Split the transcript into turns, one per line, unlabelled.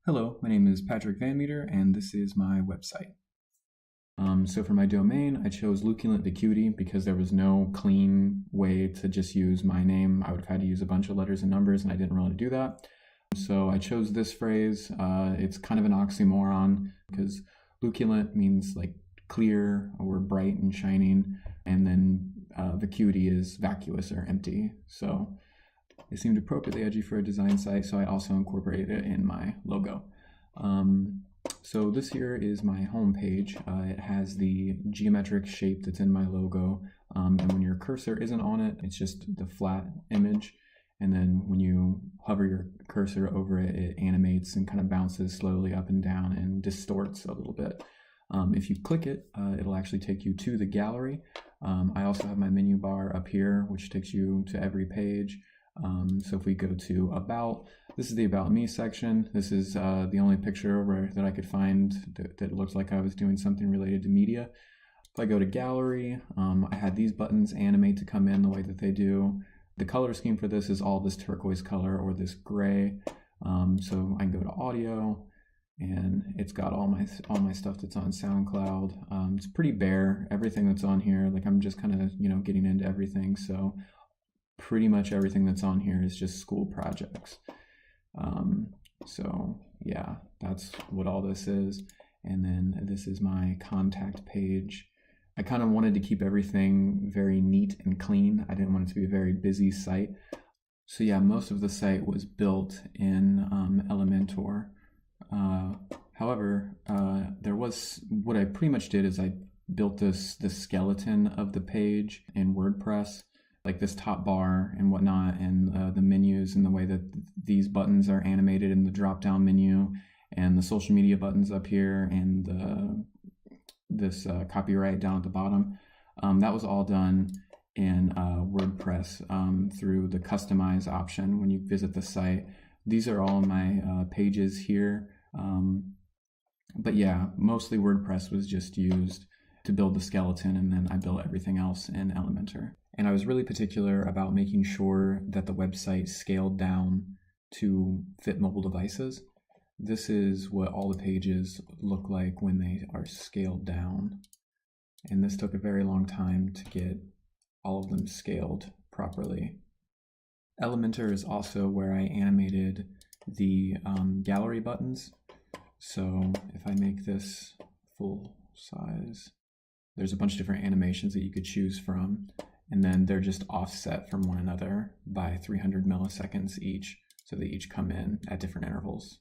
Hello, my name is Patrick Van Meter, and this is my website. So for my domain, I chose Luculent Vacuity because there was no clean way to just use my name. I would have had to use a bunch of letters and numbers, and I didn't really do that. So I chose this phrase. It's kind of an oxymoron because luculent means like clear or bright and shining, and then vacuity is vacuous or empty. So it seemed appropriately edgy for a design site, so I also incorporated it in my logo. So this here is my home page. It has the geometric shape that's in my logo, and when your cursor isn't on it, it's just the flat image. And then when you hover your cursor over it, it animates and kind of bounces slowly up and down and distorts a little bit. If you click it, it'll actually take you to the gallery. I also have my menu bar up here, which takes you to every page. So if we go to About, this is the About Me section. This is the only picture that I could find that looked like I was doing something related to media. If I go to Gallery, I had these buttons animate to come in the way that they do. The color scheme for this is all this turquoise color or this gray. So I can go to Audio, and it's got all my stuff that's on SoundCloud. It's pretty bare, everything that's on here. Like I'm just kind of getting into everything. So pretty much everything that's on here is just school projects. So yeah, that's what all this is. And then this is my contact page. I kind of wanted to keep everything very neat and clean. I didn't want it to be a very busy site. So yeah, most of the site was built in Elementor. However, what I pretty much did is I built the skeleton of the page in WordPress, like this top bar and whatnot, and the menus and the way that these buttons are animated in the drop-down menu, and the social media buttons up here, and this copyright down at the bottom. That was all done in WordPress through the customize option when you visit the site. These are all my pages here. But yeah, mostly WordPress was just used to build the skeleton, and then I built everything else in Elementor. And I was really particular about making sure that the website scaled down to fit mobile devices. This is what all the pages look like when they are scaled down. And this took a very long time to get all of them scaled properly. Elementor is also where I animated the gallery buttons. So if I make this full size, there's a bunch of different animations that you could choose from, and then they're just offset from one another by 300 milliseconds each, so they each come in at different intervals.